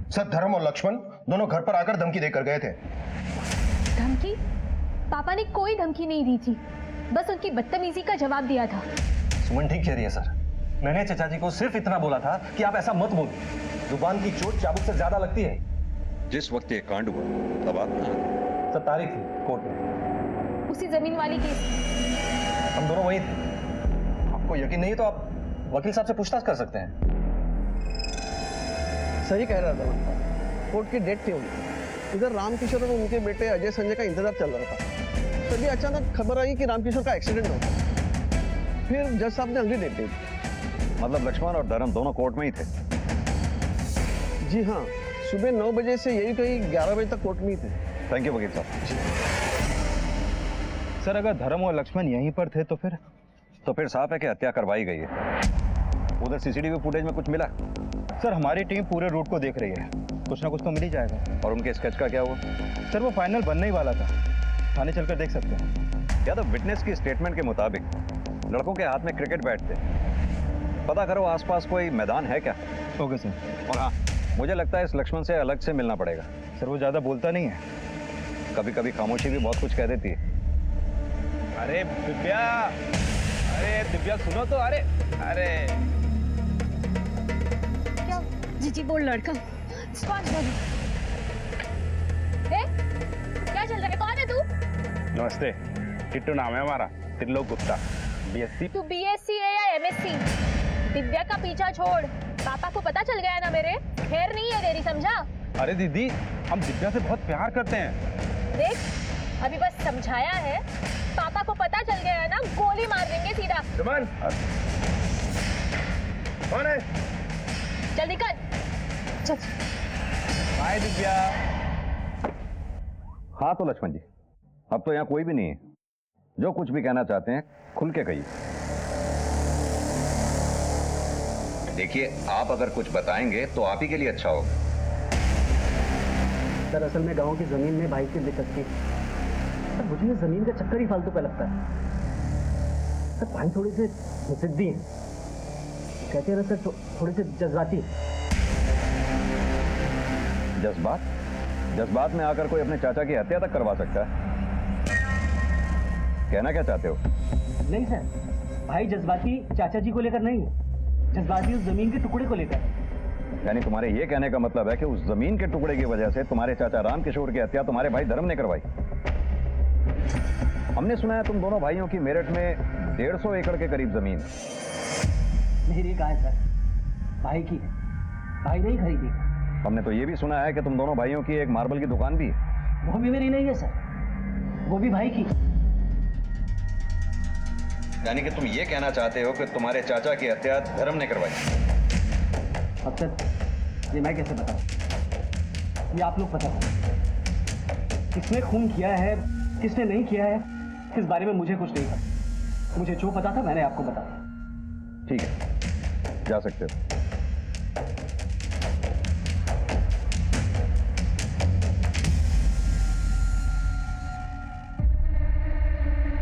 Sir, धर्म और लक्ष्मण दोनों घर पर आकर धमकी देकर गए थे। धमकी? पापा ने कोई धमकी नहीं दी थी, बस उनकी बदतमीजी का जवाब दिया था। सुमन ठीक कह रही है सर। मैंने चाचा जी को सिर्फ इतना बोला था कि आप ऐसा मत बोलो। जुबान की चोट चाबुक से ज्यादा लगती है। जिस वक्त ये कांड हुआ तब आप कहाँ थे? सर तारीख थी कोर्ट में। उसी जमीन वाली केस। हम दोनों वही थे। आपको यकीन नहीं तो आप वकील साहब से पूछताछ कर सकते हैं। सही कह रहा था, कोर्ट की डेट थी उनकी। इधर रामकिशोर और उनके बेटे अजय संजय का इंतजार चल रहा था, तभी अचानक खबर आई कि रामकिशोर का एक्सीडेंट हो गया। फिर जज साहब ने अगली डेट दी। मतलब लक्ष्मण और धर्म दोनों कोर्ट में ही थे? जी हाँ, सुबह 9 बजे से यही कहीं 11 बजे तक कोर्ट में ही थे। थैंक यू वकील साहब। सर अगर धर्म और लक्ष्मण यहीं पर थे तो फिर साफ है कि हत्या करवाई गई है। उधर सीसीटीवी फुटेज में कुछ मिला? सर हमारी टीम पूरे रूट को देख रही है, कुछ ना कुछ तो मिल ही जाएगा। और उनके स्केच का क्या हुआ? सर वो फाइनल बनने ही वाला था, थाने चलकर देख सकते हैं। या तो विटनेस की स्टेटमेंट के मुताबिक लड़कों के हाथ में क्रिकेट बैट थे। पता करो आसपास कोई मैदान है क्या? Okay sir. और हाँ, मुझे लगता है इस लक्ष्मण से अलग से मिलना पड़ेगा। सर वो ज़्यादा बोलता नहीं है। कभी कभी खामोशी भी बहुत कुछ कह देती है। अरे दिव्या सुनो तो। अरे क्या? जी वो लड़का कौन है? क्या चल रहा है? कौन है तू? नमस्ते, टिट्टू नाम है हमारा, त्रिलोक गुप्ता, बीएससी। तू बीएससी है या एमएससी? दिव्या का पीछा छोड़, पापा को पता चल गया ना मेरे, खैर नहीं है तेरी, समझा? अरे दीदी, हम दिव्या से बहुत प्यार करते हैं। देख अभी बस समझाया है, पापा को पता चल गया है ना, गोली मार देंगे सीधा। सुमन कौन है? चल निकल। चल। हाय दिव्या। हाँ तो लक्ष्मण जी, अब तो यहाँ कोई भी नहीं है। जो कुछ भी कहना चाहते हैं खुल के कहिए। देखिए, आप अगर कुछ बताएंगे तो आप ही के लिए अच्छा होगा। दरअसल में गांव की जमीन में भाई की दिक्कत थी। सर मुझे जमीन का चक्कर ही फालतू का लगता है। सर भाई थोड़े से जिद्दी हैं, कहते हैं ना सर, थोड़े से जज्बाती। जज्बात में आकर कोई अपने चाचा की हत्या तक करवा सकता है? कहना क्या चाहते हो? नहीं सर, भाई जज्बाती चाचा जी को लेकर नहीं है, जज्बाती उस जमीन के टुकड़े को लेकर। यानी तुम्हारे ये कहने का मतलब है कि उस जमीन के टुकड़े की वजह से तुम्हारे चाचा रामकिशोर की हत्या तुम्हारे भाई धर्म ने करवाई। हमने सुना है तुम दोनों भाइयों की मेरठ में 150 एकड़ के करीब जमीन। मेरी कहा है सर, भाई की है, भाई नहीं खरीदी। हमने तो ये भी सुना है कि तुम दोनों भाइयों की एक मार्बल की दुकान भी है। वो भी मेरी नहीं है सर, वो भी भाई की। यानी कि तुम ये कहना चाहते हो कि तुम्हारे चाचा की हत्या धर्म ने करवाई? अब सर ये मैं कैसे बताऊं, ये आप लोग पता करो। किसने खून किया है, किसने नहीं किया है, इस बारे में मुझे कुछ नहीं पता। मुझे जो पता था मैंने आपको बताया। ठीक है, जा सकते हो।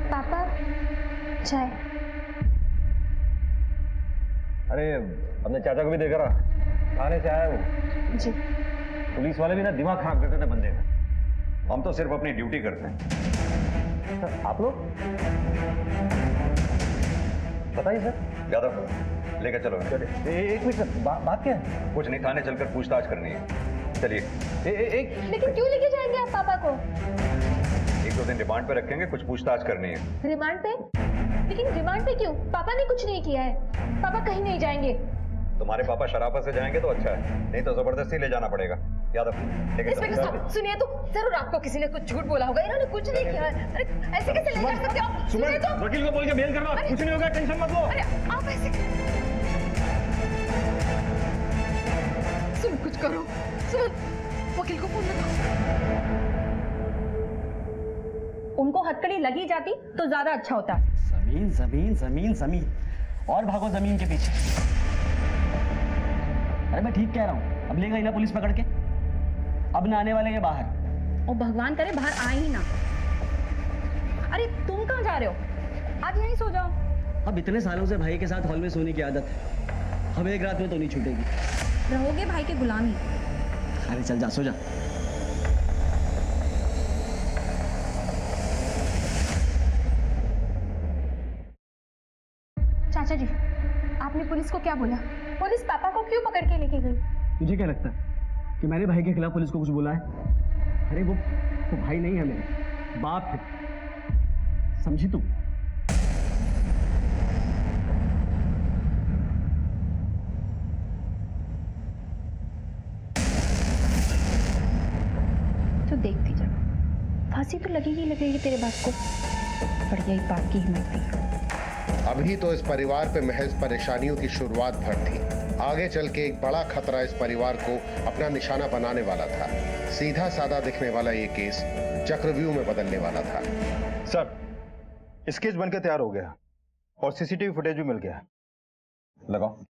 पापा चाय। अरे अपने चाचा को भी देख रहा, थाने से आया वो। जी। पुलिस वाले भी ना दिमाग खराब करते थे बंदे का। हम तो सिर्फ अपनी ड्यूटी करते हैं। सर आप लोग बताइए सर। यादव लेकर चलो। एक मिनट सर, बात क्या है? कुछ नहीं, थाने चलकर पूछताछ करनी है। चलिए। एक लेकिन क्यों लेके जाएंगे आप पापा को? 1-2 दिन रिमांड पे रखेंगे, कुछ पूछताछ करनी है। रिमांड पे? लेकिन रिमांड पे क्यों? पापा ने कुछ नहीं किया है, पापा कहीं नहीं जाएंगे। तुम्हारे पापा शराफत से जाएंगे तो अच्छा है, नहीं तो जबरदस्ती ले जाना पड़ेगा। यादव लेके इंस्पेक्टर चलो। साहब सुनिए तो, जरूर आपको किसी ने कुछ झूठ बोला होगा, इन्होंने कुछ नहीं किया है। अरे ऐसे कैसे ले जा सकते हो आप? सुनिए तो। वकील को बोल के बेल करवा, कुछ नहीं होगा, टेंशन मत लो। अरे आप ऐसे सुन, कुछ करो सुन, वकील को फोन लगाओ। उनको हथकड़ी लगी जाती तो ज्यादा अच्छा होता। जमीन जमीन जमीन जमीन और भागो जमीन के पीछे। अरे मैं ठीक कह रहा हूं, अब लेगा ही ना पुलिस पकड़ के, अब ना आने वाले के बाहर। और भगवान करे बाहर आए ही ना। अरे तुम कहाँ जा रहे हो? आज यहीं सो जाओ। अब इतने सालों से भाई के साथ हॉल में सोने की आदत है, हमें एक रात में तो नहीं छूटेगी। रहोगे भाई के गुलामी। अरे चल जा, सो जा। चाचा जी, आपने पुलिस को क्या बोला? पुलिस पापा को क्यों पकड़ के लेके गई? तुझे क्या लगता है कि मैंने भाई के खिलाफ पुलिस को कुछ बोला है? अरे वो भाई नहीं है, मेरे बाप है, समझी तू? तो देखती जा, फांसी तो लगेगी तेरे बाप को। बढ़िया ही बाप की हिम्मत थी। अभी तो इस परिवार पे महज परेशानियों की शुरुआत भर थी। आगे चल के एक बड़ा खतरा इस परिवार को अपना निशाना बनाने वाला था। सीधा साधा दिखने वाला ये केस चक्रव्यूह में बदलने वाला था। सर, इस केस बनकर तैयार हो गया और सीसीटीवी फुटेज भी मिल गया। लगाओ।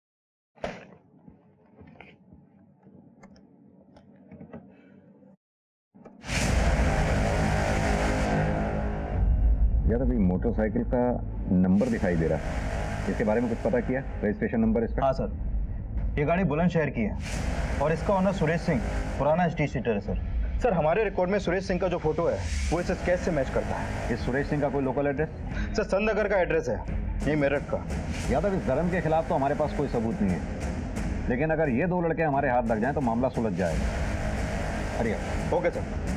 यार अभी मोटरसाइकिल का नंबर दिखाई दे रहा है, इसके बारे में कुछ पता किया? रजिस्ट्रेशन नंबर इसका? हाँ सर, ये गाड़ी बुलंदशहर की है और इसका ऑनर सुरेश सिंह पुराना एसटी सीटर है सर। सर, हमारे रिकॉर्ड में सुरेश सिंह का जो फोटो है वो इस केस से मैच करता है। इस सुरेश सिंह का कोई लोकल एड्रेस? सर, संतनगर का एड्रेस है, ये मेरठ का। यादव, इस धर्म के खिलाफ तो हमारे पास कोई सबूत नहीं है, लेकिन अगर ये दो लड़के हमारे हाथ लग जाएं तो मामला सुलझ जाएगा। बढ़िया, ओके सर।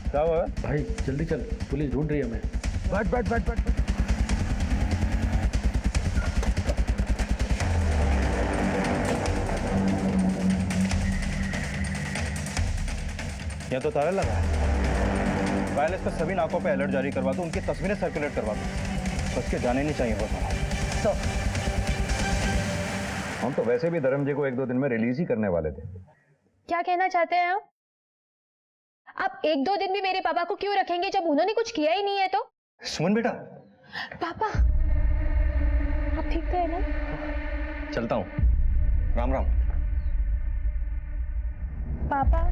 क्या हुआ? भाई जल्दी चल, पुलिस ढूंढ रही है हमें। बैठ बैठ बैठ बैठ। यहाँ तो ताला लगा है। वायरलेस पे सभी नाकों पे अलर्ट जारी करवा दो, उनकी तस्वीरें सर्कुलेट करवा दो। बस के जाने नहीं चाहिए बस। हम तो वैसे भी धर्म जी को 1-2 दिन में रिलीज ही करने वाले थे। क्या कहना चाहते हैं आप 1-2 दिन भी मेरे पापा को क्यों रखेंगे जब उन्होंने कुछ किया ही नहीं है? तो सुमन बेटा, पापा आप ठीक तो है ना? चलता हूँ, राम राम। पापा,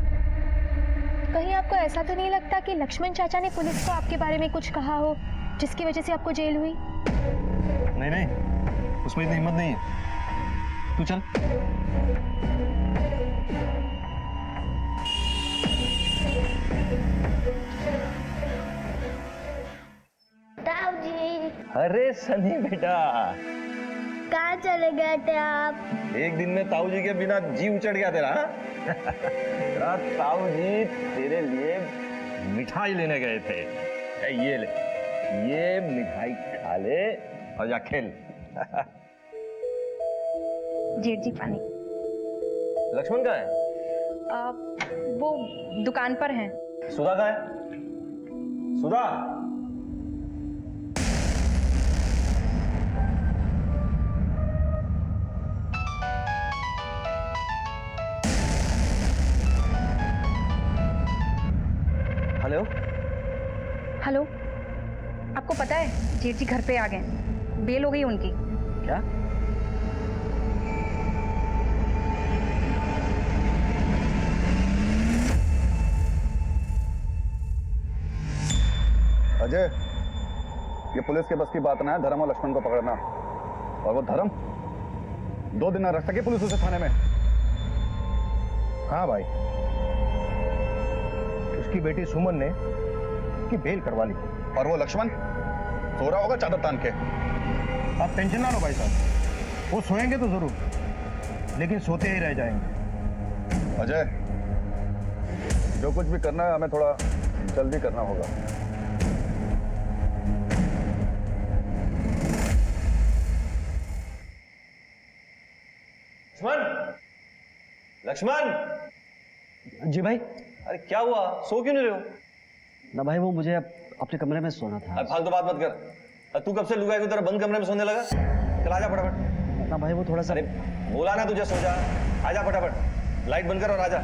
कहीं आपको ऐसा तो नहीं लगता कि लक्ष्मण चाचा ने पुलिस को आपके बारे में कुछ कहा हो जिसकी वजह से आपको जेल हुई? नहीं नहीं, उसमें इतनी हिम्मत नहीं है। तू चल। अरे सनी बेटा, कहाँ चले गए थे आप? एक दिन में ताऊ जी के बिना जी उचड़ गया तेरा। ताऊ जी तेरे लिए मिठाई लेने गए थे। ये ले, ये मिठाई खा ले और जा खेल। जेठ जी पानी। लक्ष्मण कहाँ है? वो दुकान पर हैं। सुधा कहाँ है? सुधा, हेलो हेलो, आपको पता है जेठ जी घर पे आ गए, बेल हो गई उनकी। क्या? अजय, ये पुलिस के बस की बात ना है धर्म और लक्ष्मण को पकड़ना। और वो धर्म 2 दिन न रख सके पुलिस उसे थाने में। हाँ भाई, उसकी बेटी सुमन ने उसकी बेल करवा ली। और वो लक्ष्मण सो रहा होगा चादर तान के। आप टेंशन ना लो भाई साहब, वो सोएंगे तो जरूर, लेकिन सोते ही रह जाएंगे। अजय, जो कुछ भी करना है हमें थोड़ा जल्दी करना होगा। लक्ष्मण, लक्ष्मण। जी भाई। अरे क्या हुआ, सो क्यों नहीं रहे हो? ना भाई, वो मुझे अपने कमरे में सोना था। अरे फालतू बात मत कर। तू कब से लुगाई की तरह बंद कमरे में सोने लगा? चल आजा फटाफट। ना भाई, वो थोड़ा सा। अरे बोला ना तुझे, सो जा। आजा फटाफट, लाइट बंद कर और आजा।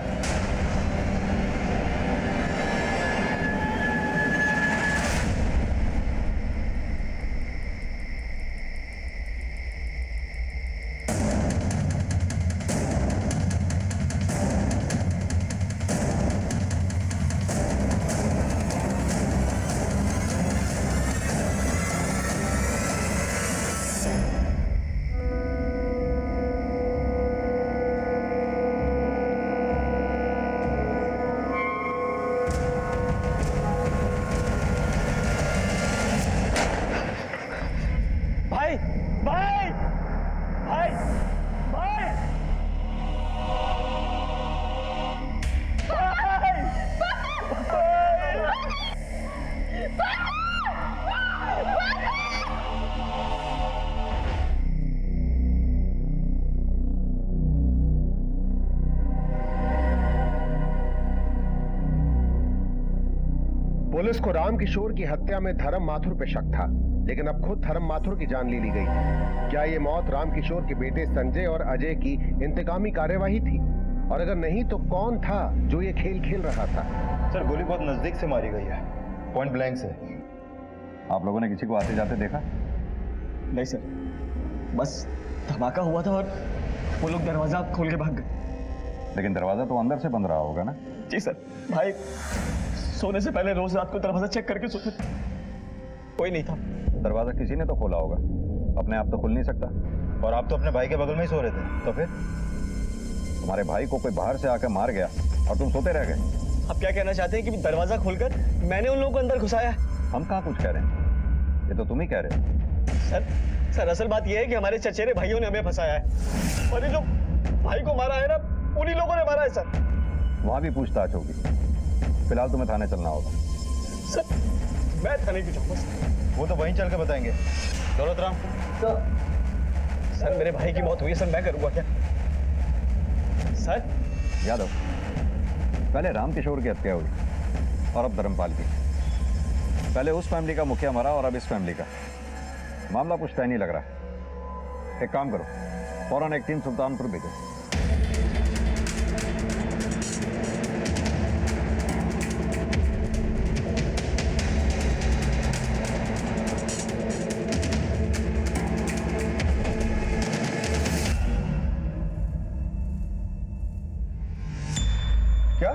पुलिस को राम किशोर की हत्या में धर्म माथुर पे शक था, लेकिन अब खुद धर्म माथुर की जान ले ली गई। क्या ये मौत राम किशोर के बेटे संजय और अजय की इंतकामी कार्यवाही थी? और अगर नहीं तो कौन था जो ये खेल खेल रहा था? सर गोली बहुत नजदीक से मारी गई है, पॉइंट ब्लैंक से। आप लोगों ने किसी को आते जाते देखा? नहीं सर, बस धमाका हुआ था और वो लोग दरवाजा खोल के भाग गए। लेकिन दरवाजा तो अंदर से बंद रहा होगा ना? जी सर, भाई सोने से पहले रोज रात को दरवाजा चेक करके सोते थे, कोई नहीं था। दरवाजा किसी ने तो खोला होगा, अपने आप तो खुल नहीं सकता। और आप तो अपने भाई के बगल में ही सो रहे थे, तो फिर तुम्हारे भाई को कोई बाहर से आकर मार गया और तुम सोते रह गए। आप क्या कहना चाहते हैं कि दरवाजा खोलकर मैंने उन लोगों को अंदर घुसाया? हम कहाँ कुछ कह रहे हैं, ये तो तुम ही कह रहे हो। सर असल बात यह है कि हमारे चचेरे भाइयों ने हमें फंसाया है, और ये जो भाई को मारा है ना, उन्हीं लोगों ने मारा है सर। वहां भी पूछताछ होगी, फिलहाल तुम्हें थाने चलना होगा। सर मैं थाने क्यों जाऊंगा? वो तो वहीं चल के बताएंगे। दौलतराम सर मेरे भाई की मौत हुई है सर, मैं करूंगा क्या सर? यादव, पहले राम किशोर की हत्या हुई और अब धर्मपाल की। पहले उस फैमिली का मुखिया मरा और अब इस फैमिली का। मामला कुछ तय नहीं लग रहा। एक काम करो, फौरन एक टीम सुल्तानपुर भेजो। क्या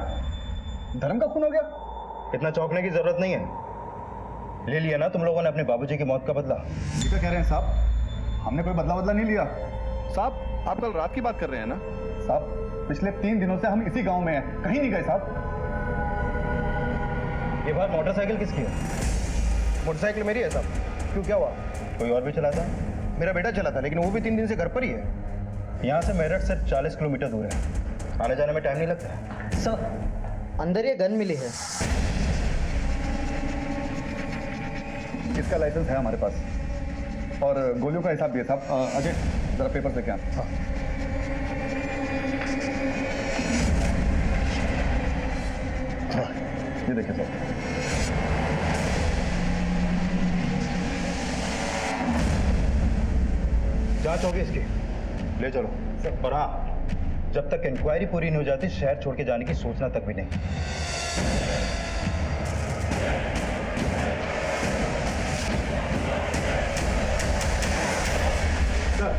धर्म का खून हो गया? इतना चौंकने की जरूरत नहीं है। ले लिया ना तुम लोगों ने अपने बाबूजी की मौत का बदला। ये क्या कह रहे हैं साहब? हमने कोई बदला नहीं लिया। साहब आप कल रात की बात कर रहे हैं ना? साहब पिछले 3 दिनों से हम इसी गांव में हैं, कहीं नहीं गए साहब। ये बार मोटरसाइकिल किसकी है? मोटरसाइकिल मेरी है साहब। क्यों, क्या हुआ? कोई और भी चलाता है? मेरा बेटा चला था, लेकिन वो भी 3 दिन से घर पर ही है। यहाँ से मेरठ से 40 किलोमीटर दूर है, आने जाने में टाइम नहीं लगता है। सर अंदर ये गन मिली है। इसका लाइसेंस है हमारे पास और गोलियों का हिसाब भी है साहब। अजय जरा पेपर से क्या? ये देखिए साहब। जांच होगी इसकी, ले चलो। और हाँ, जब तक इंक्वायरी पूरी नहीं हो जाती शहर छोड़ के जाने की सोचना तक भी नहीं। सर,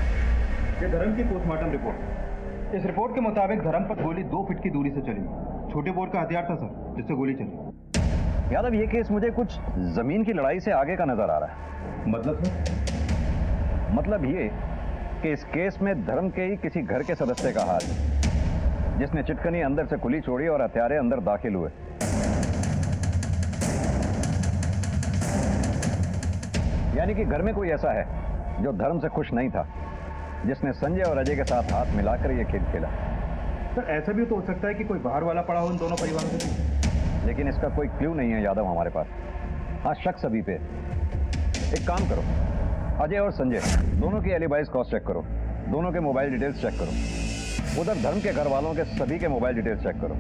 ये धर्म की पोस्टमार्टम रिपोर्ट। इस रिपोर्ट के मुताबिक धर्म पर गोली 2 फीट की दूरी से चली। छोटे बोर का हथियार था सर, जिससे गोली चली। यादव, ये केस मुझे कुछ जमीन की लड़ाई से आगे का नजर आ रहा है। मतलब सर? मतलब ये कि इस केस में धर्म के ही किसी घर के सदस्य का हाथ है, जिसने चिटकनी अंदर से खुली छोड़ी और हथियारे अंदर दाखिल हुए। यानी कि घर में कोई ऐसा है जो धर्म से खुश नहीं था, जिसने संजय और अजय के साथ हाथ मिलाकर यह खेल खेला। सर ऐसा भी तो हो सकता है कि कोई बाहर वाला पड़ा हो इन दोनों परिवारों के बीच, लेकिन इसका कोई क्लू नहीं है यादव हमारे पास। हाँ, शक सभी पे। एक काम करो, अजय और संजय दोनों की एलिबाइज क्रॉस चेक करो, दोनों के मोबाइल डिटेल्स चेक करो, उधर धर्म के घर वालों के सभी के मोबाइल डिटेल्स चेक करो।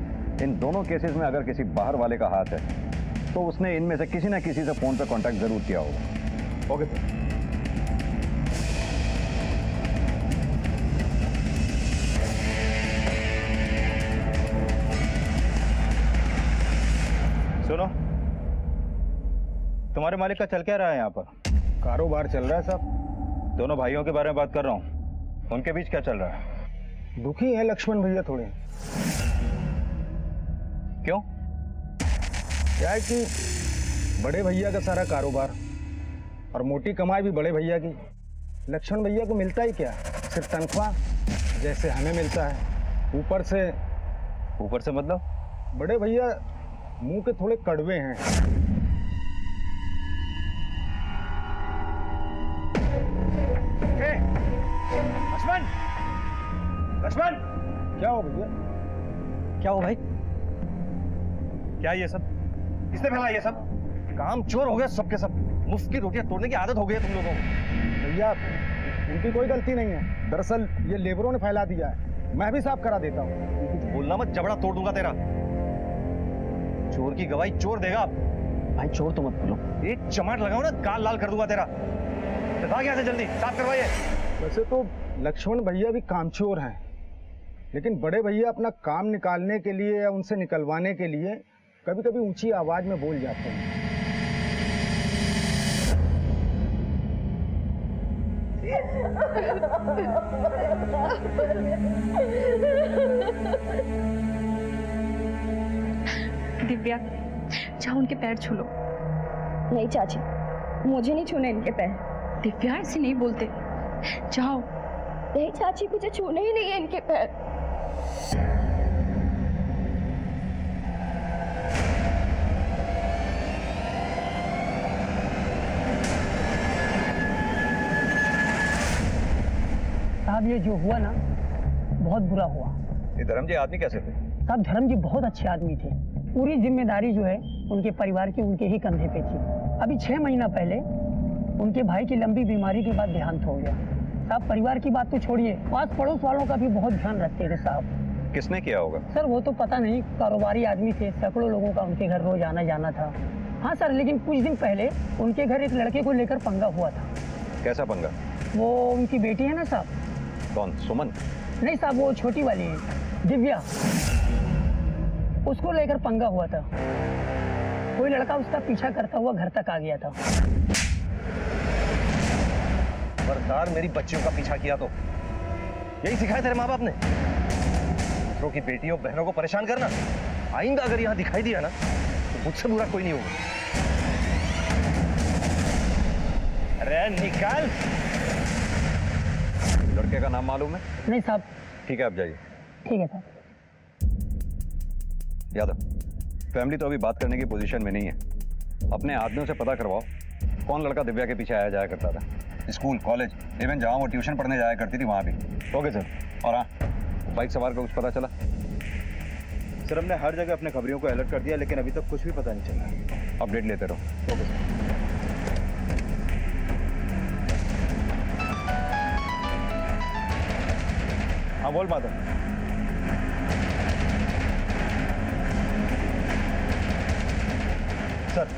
इन दोनों केसेस में अगर किसी बाहर वाले का हाथ है तो उसने इनमें से किसी ना किसी से फोन पे कांटेक्ट जरूर किया होगा। Okay sir. सुनो, तुम्हारे मालिक का चल क्या रहा है यहाँ पर? कारोबार चल रहा है साहब। दोनों भाइयों के बारे में बात कर रहा हूँ, उनके बीच क्या चल रहा है? दुखी है लक्ष्मण भैया थोड़े। क्यों? क्या है कि बड़े भैया का सारा कारोबार और मोटी कमाई भी बड़े भैया की। लक्ष्मण भैया को मिलता ही क्या, सिर्फ तनख्वाह जैसे हमें मिलता है। ऊपर से मतलब? बड़े भैया मुंह के थोड़े कड़वे हैं। लक्ष्मण, क्या हो भैया? क्या हो भाई? क्या ये सब? किसने फैला ये सब? काम चोर हो गया सबके सब। मुफ्त की रोटियां तोड़ने की आदत हो गई है तुम लोगों को। भैया उनकी कोई गलती नहीं है, दरअसल ये लेबरों ने फैला दिया है। मैं भी साफ करा देता हूँ। कुछ बोलना मत, जबड़ा तोड़ दूंगा तेरा। चोर की गवाही चोर देगा। भाई चोर तो मत बोलो। एक चमाट लगाओ ना, गाल लाल कर दूंगा तेरा। भाग यहाँ से जल्दी, साफ करवाइए। वैसे तो लक्ष्मण भैया भी कामचोर हैं, लेकिन बड़े भैया अपना काम निकालने के लिए या उनसे निकलवाने के लिए कभी कभी ऊंची आवाज में बोल जाते हैं। दिव्या, जाओ उनके पैर छू लो। नहीं चाची, मुझे नहीं छूने इनके पैर। दिव्या ऐसे नहीं बोलते, जाओ। नहीं चाची, मुझे छूने ही नहीं है इनके पैर। साहब ये जो हुआ ना, बहुत बुरा हुआ। ये धर्म जी आदमी कैसे थे? साहब धर्म जी बहुत अच्छे आदमी थे। पूरी जिम्मेदारी जो है उनके परिवार की उनके ही कंधे पे थी। अभी 6 महीना पहले उनके भाई की लंबी बीमारी के बाद देहांत हो गया। साहब परिवार की बात तो छोड़िए, पास पड़ोस वालों का भी बहुत ध्यान रखते थे साहब। किसने किया होगा? सर वो तो पता नहीं, कारोबारी आदमी थे, सैकड़ों लोगों का उनके घर रोज आना जाना था। हाँ सर, लेकिन कुछ दिन पहले उनके घर एक लड़के को लेकर पंगा हुआ था। कैसा पंगा? वो उनकी बेटी है ना साहब। कौन, सुमन? नहीं साहब, वो छोटी वाली है, दिव्या, उसको लेकर पंगा हुआ था। कोई लड़का उसका पीछा करता हुआ घर तक आ गया था। खबरदार मेरी बच्चियों का पीछा किया तो यही सिखाया तेरे माँ बाप ने, दूसरों की बेटियों बहनों को परेशान करना। आइंदा अगर यहाँ दिखाई दिया ना तो मुझसे बुरा कोई नहीं होगा। अरे निकाल। लड़के का नाम मालूम है? नहीं साहब। ठीक है, आप जाइए। ठीक है साहब। यादव, फैमिली तो अभी बात करने की पोजीशन में नहीं है। अपने आदमियों से पता करवाओ कौन लड़का दिव्या के पीछे आया जाया करता था। स्कूल, कॉलेज, इवन जहाँ वो ट्यूशन पढ़ने जाया करती थी वहाँ भी। Okay sir. और हाँ, बाइक सवार का कुछ पता चला? सर हमने हर जगह अपने खबरियों को अलर्ट कर दिया, लेकिन अभी तक कुछ भी पता नहीं चला। अपडेट लेते रहो। Okay sir. हाँ बोल माधव। सर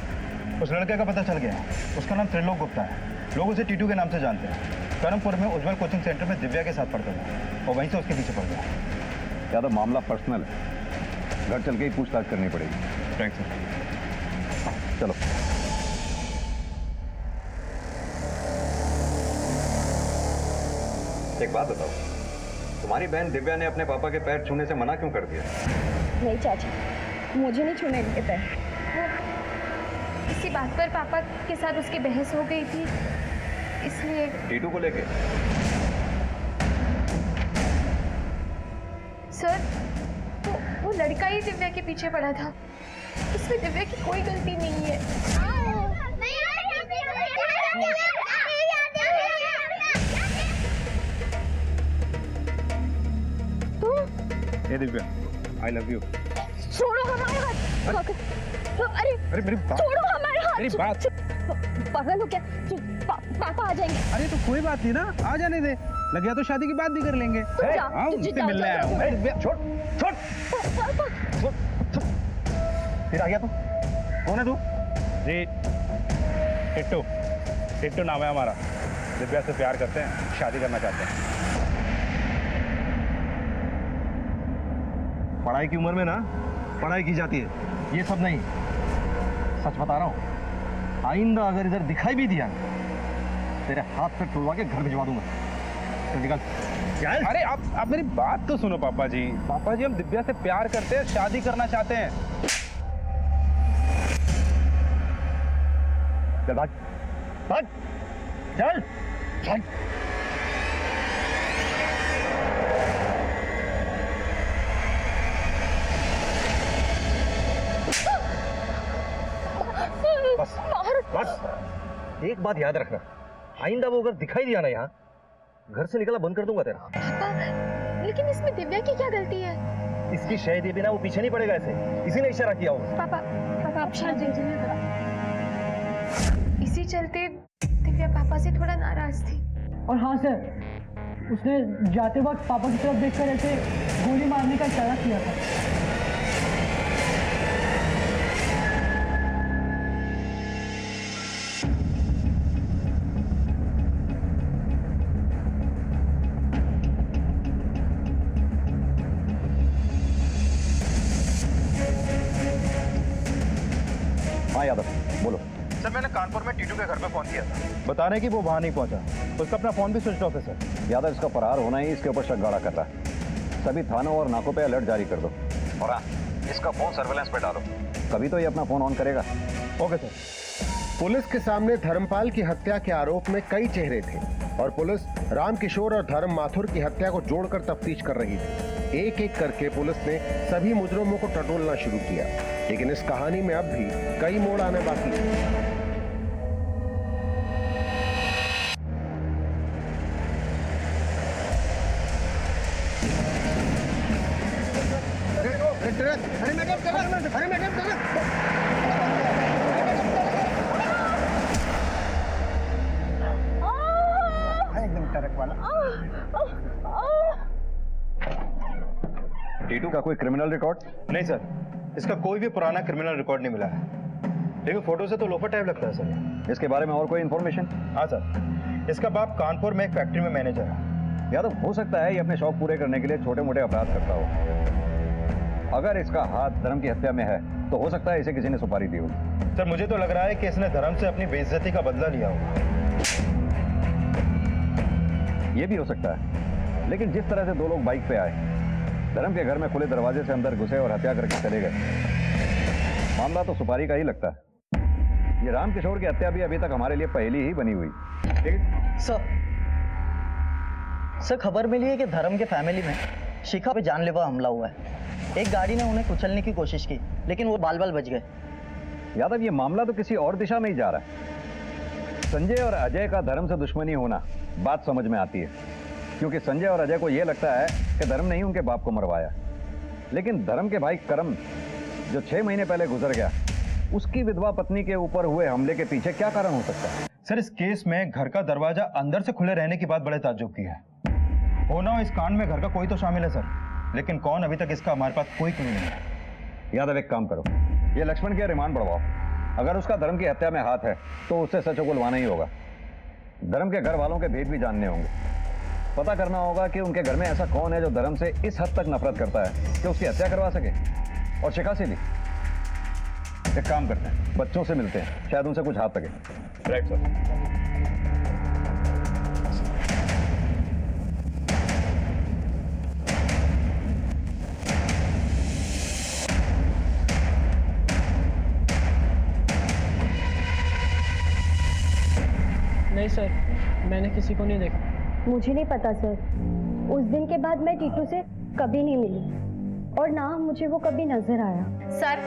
उस लड़के का पता चल गया है। उसका नाम त्रिलोक गुप्ता है। लोग उसे टीटू के नाम से जानते हैं। कर्मपुर में उज्जवल कोचिंग सेंटर में दिव्या के साथ पढ़ता था और वहीं से उसके पीछे पड़ गया। यादव, मामला पर्सनल है, घर चल के ही पूछताछ करनी पड़ेगी। Thanks sir. चलो। एक बात बताओ, तुम्हारी बहन दिव्या ने अपने पापा के पैर छूने से मना क्यों कर दिया? नहीं चाची, मुझे नहीं छूने इनके पैर। इसी बात पर पापा के साथ उसकी बहस हो गई थी, इसलिए। टीटू को लेके? सर वो लड़का ही दिव्या के पीछे पड़ा था। इसमें दिव्या की कोई गलती नहीं है। ये दिव्या, आई लव यू। छोड़ो हमारे हाथ। अरे अरे मेरी बात, छोड़ो हमारे हाथ। मेरी बात। पागल हो क्या? पापा आ जाएंगे। अरे तो कोई बात नहीं ना, आ जाने दे। लग गया तो शादी की बात भी कर लेंगे। हाँ, उनसे मिलने आया हूँ। छोड़ छोड़ छोड़। फिर आ गया तू? कौन है तू? जी टिट्टू, टिट्टू नाम है हमारा। दिव्या से प्यार करते हैं, शादी करना चाहते हैं। पढ़ाई की उम्र में ना पढ़ाई की जाती है, ये सब नहीं। सच बता रहा हूँ, आइंदा अगर इधर दिखाई भी दिया तेरे हाथ पे टुलवा के घर भिजवा दूंगा। तो निकल। अरे आप मेरी बात तो सुनो पापा जी। पापा जी, हम दिव्या से प्यार करते हैं, शादी करना चाहते हैं। चल भाग भाग, चल चल। बस बस, एक बात याद रखना, आइंदा वो अगर दिखाई दिया ना यहाँ, घर से निकला बंद कर दूंगा तेरा। पापा, लेकिन इसमें दिव्या की क्या गलती है? इसकी शय दिए बिना वो पीछे नहीं पड़ेगा ऐसे, इसी ने इशारा किया होगा। पापा आप शांत रहिए। इसी चलते दिव्या पापा से थोड़ा नाराज थी। और हाँ सर, उसने जाते वक्त पापा की तरफ देखकर ऐसे गोली मारने का इशारा किया था। हाँ यादव, बोलो। सर मैंने कानपुर में टीटू के घर पे फोन किया था, बता रहे कि वो वहां नहीं पहुंचा, उसका अपना फोन भी स्विच ऑफ है सर। यादव, इसका फरार होना ही इसके ऊपर शक गाढ़ा कर रहा है। सभी थानों और नाकों पे अलर्ट जारी कर दो, और हाँ, इसका फोन सर्वेलेंस पे डालो, कभी तो ये अपना फोन ऑन करेगा। Okay sir. पुलिस के सामने धर्मपाल की हत्या के आरोप में कई चेहरे थे और पुलिस रामकिशोर और धर्म माथुर की हत्या को जोड़कर तफ्तीश कर रही थी। एक एक करके पुलिस ने सभी मुजरिमों को टटोलना शुरू किया, लेकिन इस कहानी में अब भी कई मोड़ आने बाकी हैं। टीटू का कोई क्रिमिनल रिकॉर्ड? नहीं सर, इसका कोई भी पुराना क्रिमिनल रिकॉर्ड नहीं मिला है, लेकिन फोटो से तो लोफर टाइप लगता है सर। इसके बारे में और कोई इन्फॉर्मेशन? हाँ सर, इसका बाप कानपुर में एक फैक्ट्री में मैनेजर है। यादव, हो सकता है ये अपने शौक पूरे करने के लिए छोटे मोटे अपराध करता हो। अगर इसका हाथ धर्म की हत्या में है तो हो सकता है इसे किसी ने सुपारी दी होगी। सर मुझे तो लग रहा है कि इसने धर्म से अपनी बेइज्जती का बदला लिया होगा। ये भी हो सकता है, लेकिन जिस तरह से दो लोग बाइक पे आए, धर्म के घर में खुले दरवाजे से अंदर घुसे और हत्या करके चले गए, मामला तो सुपारी का ही लगता है। ये रामकिशोर की हत्या भी अभी तक हमारे लिए पहली ही बनी हुई। सर खबर मिली है कि धर्म के फैमिली में शिखा पे जानलेवा हमला हुआ है। एक गाड़ी ने उन्हें कुचलने की कोशिश की, लेकिन वो बाल बाल बच गए। यादव, ये मामला तो किसी और दिशा में ही जा रहा है। संजय और अजय का धर्म से दुश्मनी होना बात समझ में आती है, क्योंकि संजय और अजय को यह लगता है कि धर्म ने ही उनके बाप को मरवाया, लेकिन धर्म के भाई करम जो 6 महीने पहले गुजर गया, उसकी विधवा पत्नी के ऊपर हुए हमले के पीछे क्या कारण हो सकता है? सर इस केस में घर का दरवाजा अंदर से खुले रहने की बात बड़े ताज्जुब की है। होना हो इस कांड में घर का कोई तो शामिल है सर, लेकिन कौन अभी तक इसका हमारे पास कोई क्लू नहीं है। यादव, एक काम करो, ये लक्ष्मण के रिमांड बढ़वाओ। अगर उसका धर्म की हत्या में हाथ है तो उससे सच उगलवाना ही होगा। धर्म के घर वालों के भेद भी जानने होंगे। पता करना होगा कि उनके घर में ऐसा कौन है जो धर्म से इस हद तक नफरत करता है कि उसकी हत्या करवा सके, और शिखा से भी। एक काम करते हैं, बच्चों से मिलते हैं, शायद उनसे कुछ हाथ लगे। Right sir. नहीं सर, मैंने किसी को नहीं देखा। मुझे नहीं पता सर, उस दिन के बाद मैं टीटू से कभी नहीं मिली और ना मुझे वो कभी नजर आया। सर,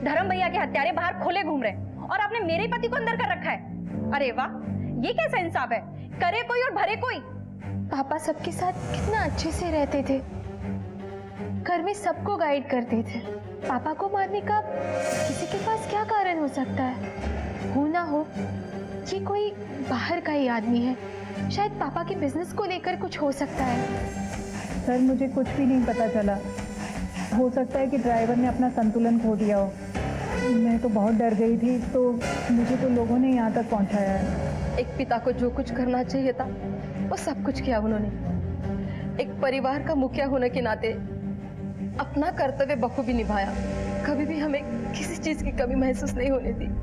धर्म भैया के हत्यारे बाहर खुले घूम रहे हैं और आपने मेरे पति को अंदर कर रखा है। अरे वाह, ये कैसा इंसाफ है? करे कोई और भरे कोई। पापा सबके साथ कितना अच्छे से रहते थे, घर में सबको गाइड करते थे। पापा को मारने का किसी के पास क्या कारण हो सकता है? हो ना हो ये कोई बाहर का ही आदमी है, शायद पापा के बिजनेस को लेकर कुछ हो सकता है। सर मुझे कुछ भी नहीं पता चला, हो सकता है कि ड्राइवर ने अपना संतुलन खो दिया हो। मैं तो बहुत डर गई थी, तो मुझे तो लोगों ने यहाँ तक पहुँचाया है। एक पिता को जो कुछ करना चाहिए था वो सब कुछ किया उन्होंने। एक परिवार का मुखिया होने के नाते अपना कर्तव्य बखूबी निभाया। कभी भी हमें किसी चीज की कमी महसूस नहीं होने दी।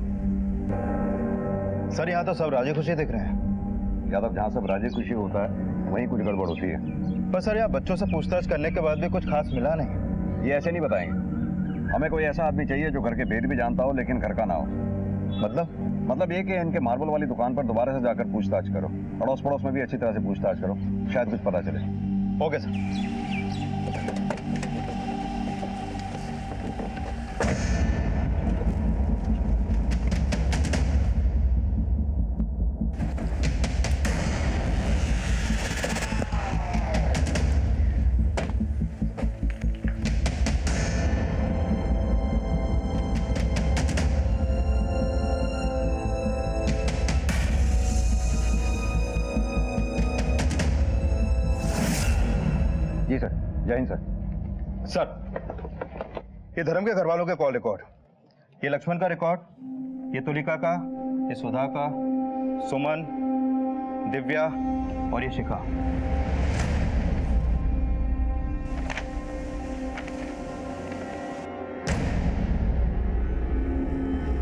सर यहाँ तो सब राजी खुशी दिख रहे हैं। यादव, जहाँ सब राजी खुशी होता है वहीं कुछ गड़बड़ होती है। पर सर यहाँ बच्चों से पूछताछ करने के बाद भी कुछ खास मिला नहीं। ये ऐसे नहीं बताएंगे। हमें कोई ऐसा आदमी चाहिए जो घर के भेद भी जानता हो लेकिन घर का ना हो। मतलब ये कि इनके मार्बल वाली दुकान पर दोबारा से जाकर पूछताछ करो, अड़ोस पड़ोस में भी अच्छी तरह से पूछताछ करो, शायद कुछ पता चले। Okay sir. जी सर। जय हिंद सर। सर, ये धर्म के घर वालों के कॉल रिकॉर्ड, ये लक्ष्मण का रिकॉर्ड, ये तुलिका का, ये सुधा का, सुमन, दिव्या और ये शिखा।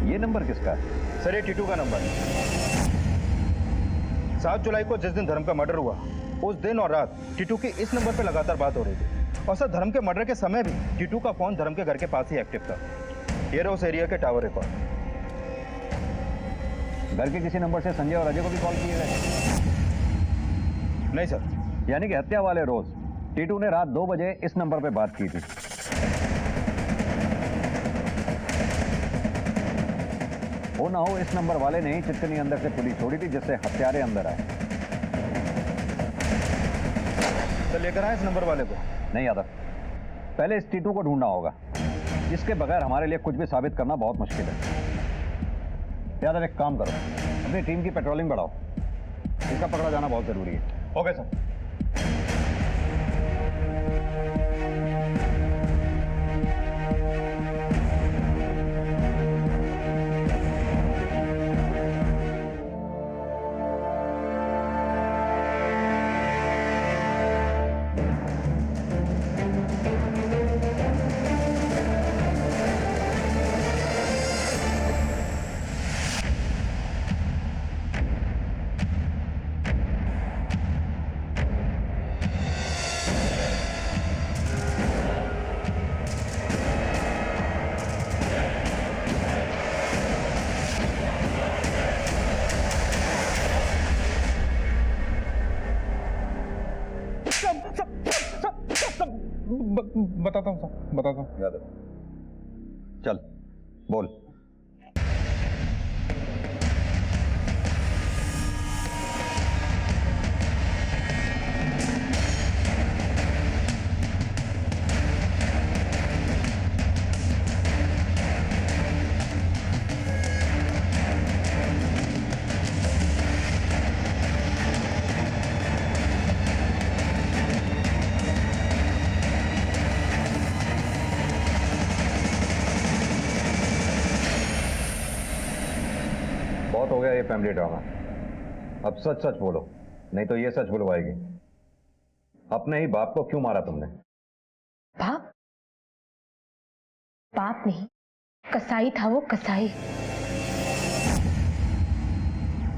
ये नंबर किसका है? सर ये टीटू का नंबर है। 7 जुलाई को जिस दिन धर्म का मर्डर हुआ उस दिन और रात टीटू की इस नंबर पे लगातार बात हो रही थी। और सर धर्म के मर्डर के समय भी टीटू का फोन धर्म के घर के पास ही एक्टिव था। ये रहा उस एरिया के टावर रिकॉर्ड। घर के किसी नंबर से संजय और अजय को भी कॉल किए गए? नहीं सर। यानी कि हत्या वाले रोज टीटू ने रात 2 बजे इस नंबर पे बात की थी। हो ना हो इस नंबर वाले ने ही चिटकनी अंदर से पुलिस छोड़ी थी जिससे हत्यारे अंदर आए। तो लेकर आए इस नंबर वाले को? नहीं यादव, पहले इस टीटू को ढूंढना होगा। इसके बगैर हमारे लिए कुछ भी साबित करना बहुत मुश्किल है। यादव एक काम करो, अपनी टीम की पेट्रोलिंग बढ़ाओ। इसका पकड़ा जाना बहुत जरूरी है। Okay sir. बताता हूँ सर, बताता हूँ। यादव चल बोल। बहुत हो गया ये फैमिली ड्रामा। अब सच सच बोलो, नहीं तो ये सच बुलवाएगी। अपने ही बाप को क्यों मारा तुमने? बाप? बाप नहीं, कसाई था वो, कसाई।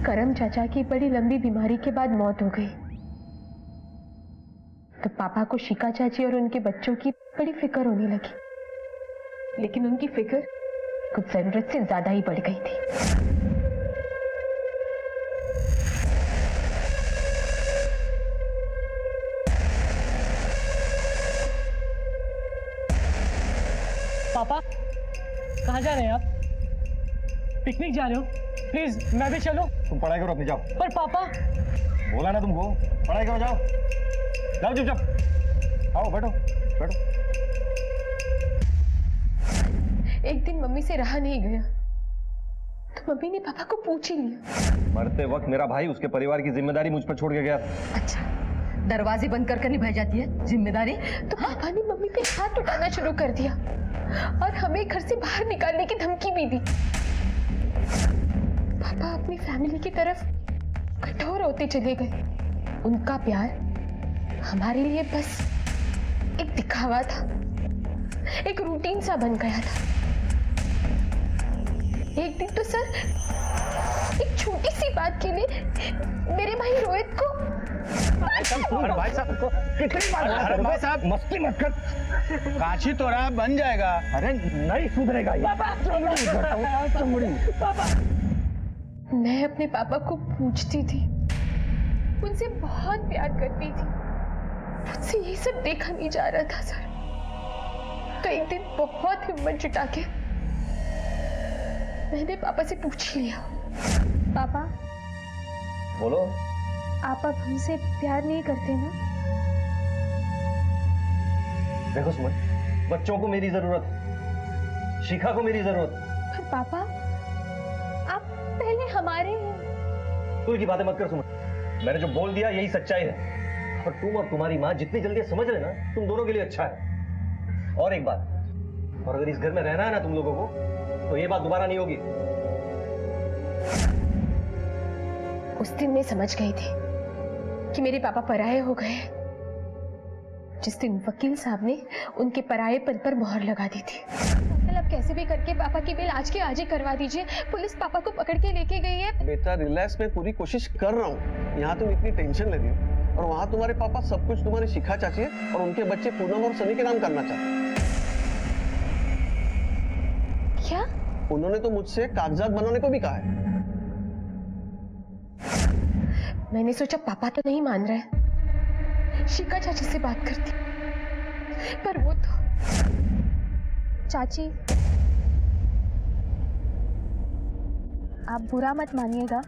करम चाचा की बड़ी लंबी बीमारी के बाद मौत हो गई तो पापा को शिका चाची और उनके बच्चों की बड़ी फिक्र होने लगी। लेकिन उनकी फिक्र कुछ जरूरत से ज्यादा ही बढ़ गई थी। पापा कहाँ जा रहे हैं आप? पिकनिक जा रहे हो? प्लीज मैं भी चलूं? तुम पढ़ाई करो अपनी, जाओ। पर पापा, बोला ना तुमको, पढ़ाई करो, जाओ जाओ चुपचाप। आओ बैठो बैठो। एक दिन मम्मी से रहा नहीं गया तो मम्मी ने पापा को पूछ ही लिया। मरते वक्त मेरा भाई उसके परिवार की जिम्मेदारी मुझ पर छोड़ के गया। अच्छा, दरवाजे बंद कर निभाई जाती है जिम्मेदारी? तो पापा ने मम्मी पे हाथ उठाना शुरू कर दिया और हमें घर से बाहर निकालने की धमकी भी दी। पापा अपनी फैमिली की तरफ कठोर होते चले गए। उनका प्यार हमारे लिए बस एक दिखावा था, एक रूटीन सा बन गया था। एक दिन तो सर, एक छोटी सी बात के लिए मेरे भाई रोहित को भाई साहब मस्ती मत कर। काशी तोरा बन जाएगा। अरे नहीं सुधरेगा ये। पापा, मैं अपने पापा को पूछती थी, उनसे बहुत प्यार करती थी। मुझसे ये सब देखा नहीं जा रहा था सर। तो एक दिन बहुत हिम्मत जुटा के मैंने पापा से पूछ लिया, पापा बोलो। आप अब हमसे प्यार नहीं करते ना? देखो सुमन, बच्चों को मेरी जरूरत, शिखा को मेरी जरूरत। पर पापा, आप पहले हमारे हैं। तू की बातें मत कर सुमन, मैंने जो बोल दिया यही सच्चाई है। और तुम और तुम्हारी माँ जितनी जल्दी समझ लेना, तुम दोनों के लिए अच्छा है। और एक बात, और अगर इस घर में रहना है ना तुम लोगों को, तो ये बात दोबारा नहीं होगी। उस दिन मैं समझ गई थी कि मेरे पापा पराये हो गए, जिस दिन वकील साहब ने उनके परायेपन पर मोहर लगा दी थी। अंकल, अब कैसे भी करके पापा की बिल आज के आज ही करवा दीजिए। पुलिस पापा को पकड़ के लेके गई है। बेटा रिलैक्स, मैं पूरी कोशिश कर रहा हूँ। यहाँ तुम इतनी टेंशन ले रही हो और वहाँ तुम्हारे पापा सब कुछ तुम्हारी शिखा चाची है और उनके बच्चे पूनम और सनी के नाम करना चाहते हैं। क्या? उन्होंने तो मुझसे कागजात बनाने को भी कहा है। मैंने सोचा पापा तो नहीं मान रहे, शिखा चाची से बात करती, पर वो तो। चाची, आप बुरा मत मानिएगा,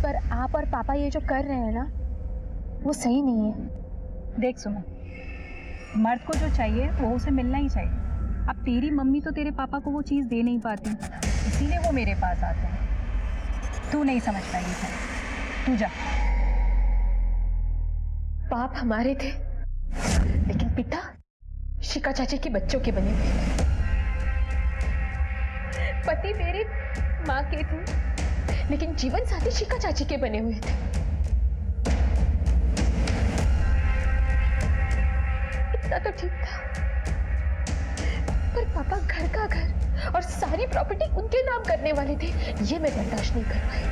पर आप और पापा ये जो कर रहे हैं ना, वो सही नहीं है। देख सुनो, मर्द को जो चाहिए वो उसे मिलना ही चाहिए। अब तेरी मम्मी तो तेरे पापा को वो चीज़ दे नहीं पाती, इसीलिए वो मेरे पास आते हैं। तू नहीं समझ पाएगी था, तू जा। बाप हमारे थे, लेकिन पिता शिखा चाची के बच्चों के बने हुए थे। पति मेरे माँ के थे, लेकिन जीवन साथी शिखा चाची के बने हुए थे। इतना तो ठीक था, पर पापा घर का घर और सारी प्रॉपर्टी उनके नाम करने वाले थे। ये मैं बर्दाश्त नहीं कर पाई।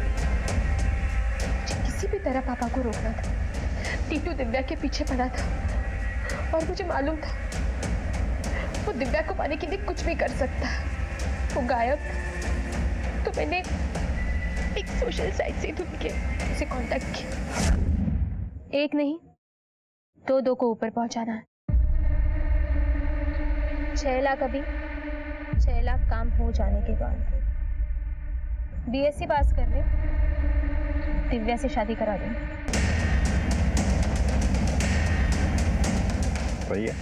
मुझे किसी भी तरह पापा को रोकना था। टीटू दिव्या के पीछे पड़ा था और मुझे मालूम था वो दिव्या को पाने के लिए कुछ भी कर सकता है। वो गायब था, तो मैंने एक सोशल साइट से ढूंढ के उसे कांटेक्ट किया। एक नहीं, दो को ऊपर पहुंचाना है। 6 लाख अभी, 6 लाख काम हो जाने के बाद। बीएससी पास कर ले, दिव्या से शादी करा दूंगी। भैया,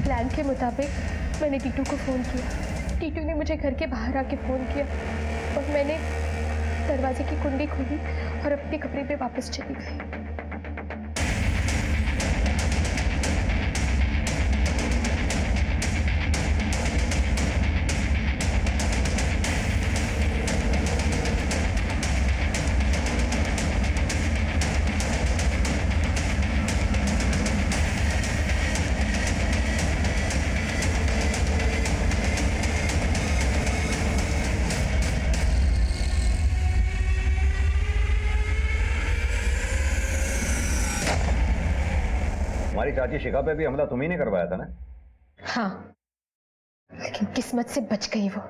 प्लान के मुताबिक मैंने टीटू को फोन किया। टीटू ने मुझे घर के बाहर आके फोन किया और मैंने दरवाजे की कुंडी खोली और अपने कमरे में वापस चली गई। हमारी चाची शिखा पे भी हमला तुम्ही ने करवाया था ना? हाँ, लेकिन किस्मत से बच गई वो।